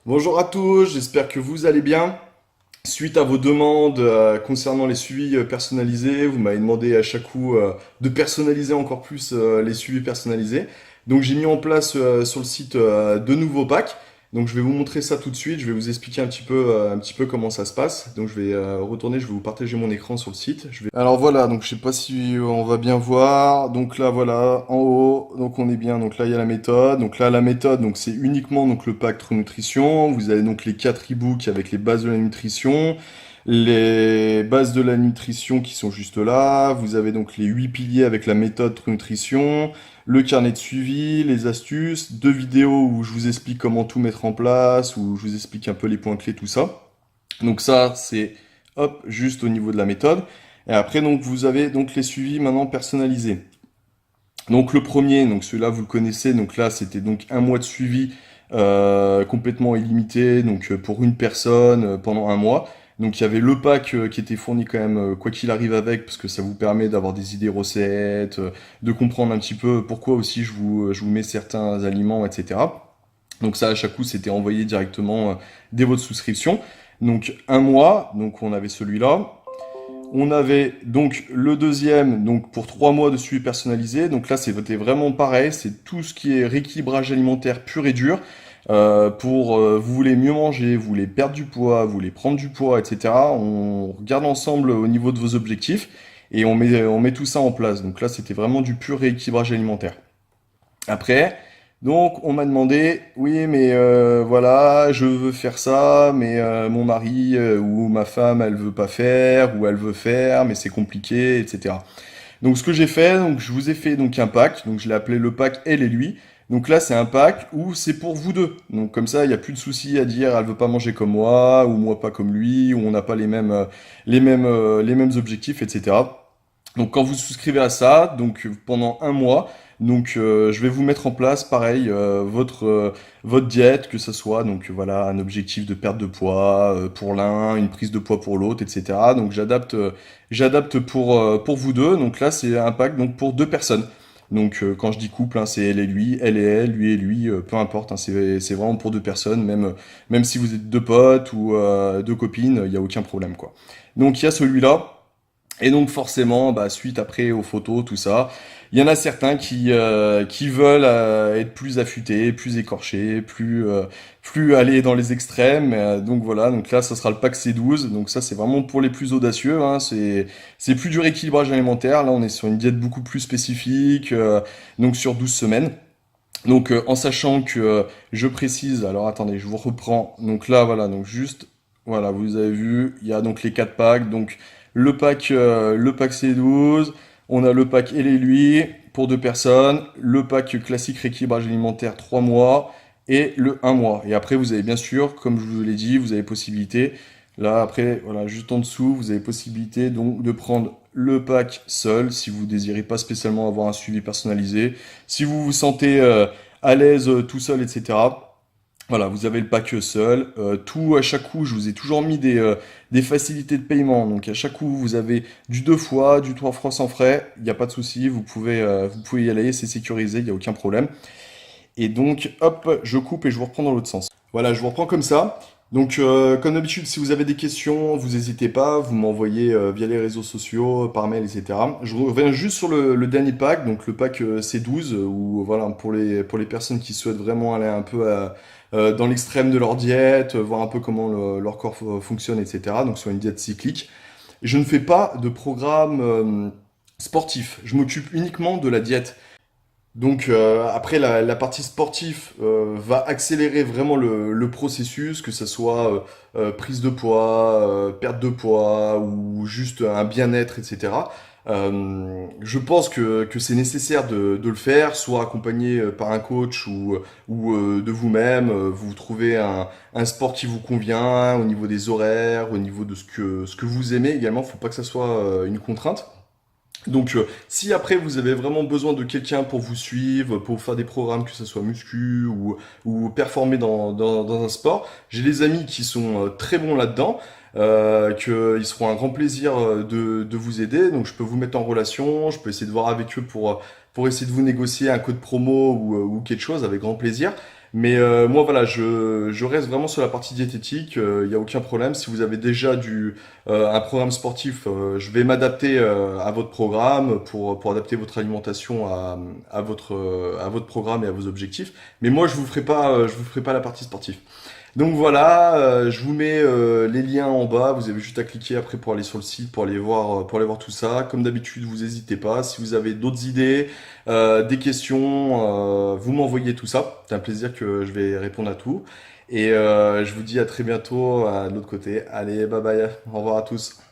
Bonjour à tous, j'espère que vous allez bien. Suite à vos demandes concernant les suivis personnalisés, vous m'avez demandé à chaque coup de personnaliser encore plus les suivis personnalisés. Donc j'ai mis en place sur le site de nouveaux packs. Donc je vais vous montrer ça tout de suite, je vais vous expliquer un petit peu comment ça se passe. Donc je vais retourner, je vais vous partager mon écran sur le site. Alors voilà, donc je sais pas si on va bien voir. Donc là voilà, en haut, donc on est bien. Donc là il y a la méthode. Donc là la méthode, donc c'est uniquement donc le pack True Nutrition. Vous avez donc les 4 e-books avec les bases de la nutrition, les bases de la nutrition qui sont juste là. Vous avez donc les 8 piliers avec la méthode True Nutrition, le carnet de suivi, les astuces, 2 vidéos où je vous explique comment tout mettre en place, où je vous explique un peu les points clés, tout ça. Donc ça, c'est hop, juste au niveau de la méthode. Et après, donc, vous avez donc les suivis maintenant personnalisés. Donc le premier, donc celui-là vous le connaissez, donc là c'était donc un mois de suivi complètement illimité, donc pour une personne pendant un mois. Donc il y avait le pack qui était fourni quand même quoi qu'il arrive avec, parce que ça vous permet d'avoir des idées recettes, de comprendre un petit peu pourquoi aussi je vous mets certains aliments, etc. Donc ça à chaque coup c'était envoyé directement dès votre souscription. Donc un mois, donc on avait celui-là. On avait donc le deuxième, donc pour 3 mois de suivi personnalisé. Donc là, c'était vraiment pareil. C'est tout ce qui est rééquilibrage alimentaire pur et dur. Vous voulez mieux manger, vous voulez perdre du poids, vous voulez prendre du poids, etc. On regarde ensemble au niveau de vos objectifs et on met tout ça en place. Donc là, c'était vraiment du pur rééquilibrage alimentaire. Après, donc on m'a demandé, oui, mais voilà, je veux faire ça, mais mon mari ou ma femme, elle veut pas faire, ou elle veut faire, mais c'est compliqué, etc. Donc ce que j'ai fait, donc je vous ai fait donc un pack, donc je l'ai appelé le pack Elle et lui. Donc là c'est un pack où c'est pour vous deux. Donc comme ça il n'y a plus de souci à dire elle veut pas manger comme moi ou moi pas comme lui ou on n'a pas les mêmes objectifs, etc. Donc quand vous souscrivez à ça, donc pendant un mois, donc je vais vous mettre en place pareil votre diète, que ce soit donc voilà un objectif de perte de poids pour l'un, une prise de poids pour l'autre, etc. Donc j'adapte pour vous deux. Donc là c'est un pack donc pour 2 personnes. Donc quand je dis couple, hein, c'est elle, lui et lui, peu importe, hein, c'est vraiment pour 2 personnes, même si vous êtes deux potes ou 2 copines, il n'y a aucun problème quoi. Donc il y a celui-là. Et donc forcément, bah, suite après aux photos, tout ça, il y en a certains qui veulent être plus affûtés, plus écorchés, plus aller dans les extrêmes. Donc voilà, donc là, ça sera le pack C12. Donc ça, c'est vraiment pour les plus audacieux. Hein. C'est plus du rééquilibrage alimentaire. Là, on est sur une diète beaucoup plus spécifique, donc sur 12 semaines. Donc en sachant que je précise, alors attendez, je vous reprends. Donc là, voilà, donc juste, voilà, vous avez vu, il y a donc les 4 packs. Donc le pack C12, on a le pack Elle et lui pour 2 personnes, le pack classique rééquilibrage alimentaire 3 mois et le 1 mois. Et après, vous avez bien sûr, comme je vous l'ai dit, vous avez possibilité, là après, voilà, juste en dessous, vous avez possibilité donc de prendre le pack seul si vous désirez pas spécialement avoir un suivi personnalisé. Si vous vous sentez à l'aise tout seul, etc. Voilà, vous avez le pack seul. Tout à chaque coup, je vous ai toujours mis des facilités de paiement. Donc à chaque coup, vous avez du 2 fois, du 3 fois sans frais. Il n'y a pas de souci, vous pouvez y aller, c'est sécurisé, il n'y a aucun problème. Et donc, hop, je coupe et je vous reprends dans l'autre sens. Voilà, je vous reprends comme ça. Donc, comme d'habitude, si vous avez des questions, vous n'hésitez pas, vous m'envoyez via les réseaux sociaux, par mail, etc. Je reviens juste sur le dernier pack, donc le pack C12, où voilà, pour les personnes qui souhaitent vraiment aller un peu dans l'extrême de leur diète, voir un peu comment leur corps fonctionne, etc. Donc sur une diète cyclique. Je ne fais pas de programme sportif, je m'occupe uniquement de la diète. Donc après la partie sportive va accélérer vraiment le processus, que ce soit prise de poids, perte de poids ou juste un bien-être, etc. Je pense que c'est nécessaire de le faire, soit accompagné par un coach ou de vous-même. Vous trouvez un sport qui vous convient au niveau des horaires, au niveau de ce que vous aimez également. Faut pas que ça soit une contrainte. Donc, si après vous avez vraiment besoin de quelqu'un pour vous suivre, pour faire des programmes, que ce soit muscu ou performer dans un sport, j'ai des amis qui sont très bons là-dedans, qu'ils seront un grand plaisir de vous aider. Donc, je peux vous mettre en relation, je peux essayer de voir avec eux pour essayer de vous négocier un code promo ou quelque chose avec grand plaisir. Mais moi, voilà, je reste vraiment sur la partie diététique. Il n'y a aucun problème. Si vous avez déjà un programme sportif, je vais m'adapter à votre programme pour adapter votre alimentation à votre programme et à vos objectifs. Mais moi, je vous ferai pas la partie sportive. Donc voilà, je vous mets les liens en bas. Vous avez juste à cliquer après pour aller sur le site, pour aller voir tout ça. Comme d'habitude, vous n'hésitez pas. Si vous avez d'autres idées, des questions, vous m'envoyez tout ça. C'est un plaisir que je vais répondre à tout. Et je vous dis à très bientôt à l'autre côté. Allez, bye bye. Au revoir à tous.